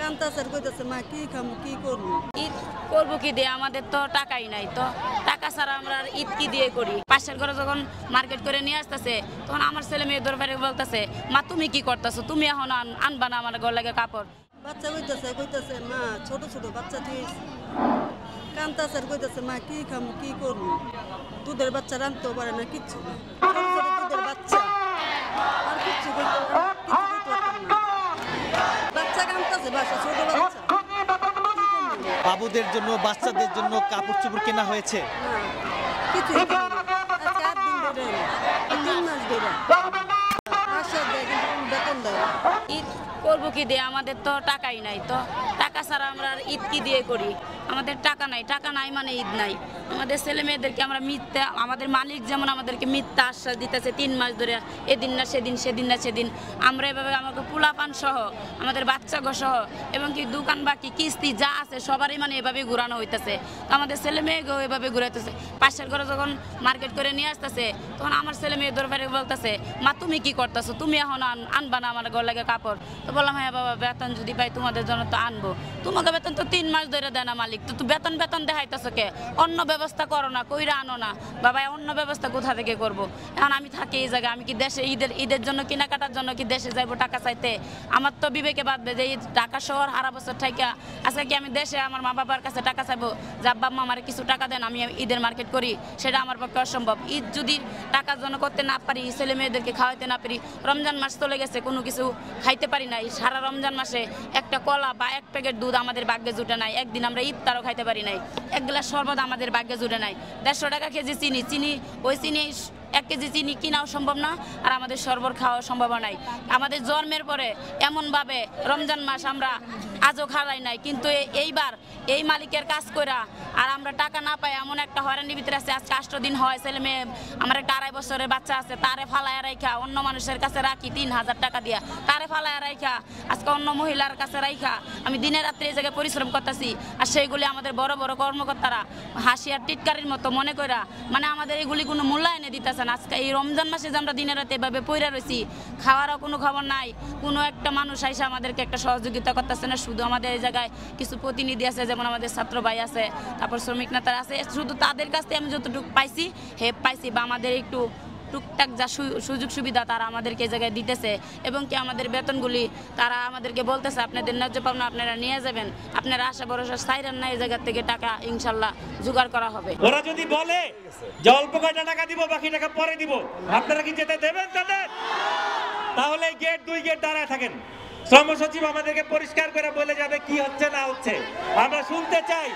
কান্তাছের কইতাছে মা কি খামু কি করবো ঈদ করবো কি দিয়ে আমাদের তো টাকাই নাই তো টাকা ছাড়া আমরা ঈদ কি দিয়ে করি পাশের ঘরে যখন মার্কেট করে নিয়ে আসতেছে তখন আমার ছেলে মেয়ে দরবারে বলতেছে মা তুমি কি করতেছো তুমি এখন আনবা না আমার ঘর লাগে কাপড় বাচ্চা কইতাছে মা ছোট ছোট বাচ্চা দিয়েছে কান্তাছের কইতাছে মা কি খামু কি করবো দুধের বাচ্চা রাঁধতেও পারে না কিচ্ছু না ছোট ছোট দুধের বাচ্চা আর কিচ্ছু করতে পারতাম না বাচ্চা কান্তাছে বাসা ছোট বাচ্চা বাবুদের জন্য বাচ্চাদের জন্য কাপড় চোপড় কেনা হয়েছে কিছু আজকে 8 দিন ধরে 3 মাস ধরে আশা দেয় কিন্তু বেতন দেয় ঈদ করবো কি দিয়ে আমাদের তো টাকাই নাই তো টাকা ছাড়া আমরা ঈদ কি দিয়ে করি আমাদের টাকা নাই মানে ঈদ নাই আমাদের ছেলে মেয়েদেরকে আমরা মিথ্যা আমাদের মালিক যেমন আমাদেরকে মিথ্যা আশ্বাস দিতেছে 3 মাস ধরে এদিন না সেদিন সেদিন না সেদিন আমরা এভাবে আমাকে পোলাপান সহ আমাদের বাচ্চাগো সহ এবং কি দোকান বাকি কিস্তি যা আছে সবারই মানে এভাবে ঘুরানো হইতেছে তো আমাদের ছেলে মেয়েকেও এভাবে ঘুরাইতেছে পাশের ঘরে যখন মার্কেট করে নিয়ে আসতেছে তখন আমার ছেলে মেয়ে দরবারে বলতেছে মা তুমি কি করতেছো তুমি এখন আনবা না আমার ঘর লাগে কাপড় তো বললাম হ্যাঁ বাবা বেতন যদি পাই তোমাদের জন্য তো আনবো তোমাকে বেতন তো 3 মাস ধরে দেয় না মালিক তো বেতন দেখাইতেছো কে অন্য ব্যবস্থা করো না কইরা আনো না বাবা অন্য ব্যবস্থা কোথা থেকে করবো এখন আমি থাকি এই জায়গায় আমি কি দেশে ঈদের জন্য কেনাকাটার জন্য কি দেশে যাইবো টাকা চাইতে আমার তো বিবেকে বাঁধবে যে এই ঢাকা শহর হারা বছর থাইকা আজকে কি আমি দেশে আমার মা বাবার কাছে টাকা চাইবো যে আব্বা আম্মা আমার কিছু টাকা দেন আমি ঈদের মার্কেট করি সেটা আমার পক্ষে অসম্ভব ঈদ যদি টাকার জন্য করতে না পারি ছেলে মেয়েদেরকে খাওয়াইতে না পারি রমজান মাস চলে গেছে কোনো কিছু খাইতে পারি নাই সারা রমজান মাসে একটা কলা বা 1 প্যাকেট দুধ আমাদের ভাগ্যে জুটে নাই একদিন আমরা ইফতারও খাইতে পারি নাই 1 গ্লাস শরবত আমাদের ভাগ্যে জুটে নাই 150 টাকা কেজি চিনি ওই চিনি 1 কেজি চিনি কিনাও সম্ভব না আর আমাদের শরবত খাওয়া সম্ভব নাই আমাদের জন্মের পরে এমনভাবে রমজান মাস আমরা আজও খাওয়াই নাই কিন্তু এইবার এই মালিকের কাজ কইরা আর আমরা টাকা না পাই এমন একটা হয়রানির ভিতরে আছে আজকে 8 দিন হয় ছেলে মেয়ে আমার একটা 2.5 বছরের বাচ্চা আছে তারে ফালায় রাইখা অন্য মানুষের কাছে রাখি 3000 টাকা দিয়া তারে ফালায় রাইখা আজকে অন্য মহিলার কাছে রাইখা আমি দিনে রাত্রে এই জায়গায় পরিশ্রম করতেছি আর সেইগুলি আমাদের বড় বড় কর্মকর্তারা হাসি আর টিটকারির মতো মনে কইরা মানে আমাদের এগুলি কোনো মূল্যায়নে দিতেছে না আজকে এই রমজান মাসে যে আমরা দিনে রাতে এভাবে পইরা রয়েছি খাওয়ারও কোনো খবর নাই কোনো একটা মানুষ আইসা আমাদেরকে একটা সহযোগিতা করতেছে না শুধু আমাদের এই জায়গায় কিছু প্রতিনিধি আছে যেমন আমাদের ছাত্র ভাই আছে তারপর শ্রমিক নেতারা আছে শুধু তাদের কাছ থেকে আমি যতটুকু পাইছি পাইছি বা আমাদের একটু টুকটাক যা সুযোগ সুবিধা তারা আমাদেরকে এই জায়গায় দিতেছে এবং কি আমাদের বেতনগুলি তারা আমাদেরকে বলতেছে আপনাদের ন্যায্য পাওনা আপনারা নিয়ে যাবেন আপনারা আশা ভরসা ছাইরেন না এই জায়গা থেকে টাকা ইনশাল্লাহ জোগাড় করা হবে ওরা যদি বলে যে অল্প কয়টা টাকা দিব বাকি টাকা পরে দিব আপনারা কি যেতে দেবেন তাদের তাহলে গেট 2 গেট দাঁড়ায় থাকেন শ্রম সচিব আমাদেরকে পরিষ্কার করে বলে যাবে কি হচ্ছে না হচ্ছে আমরা শুনতে চাই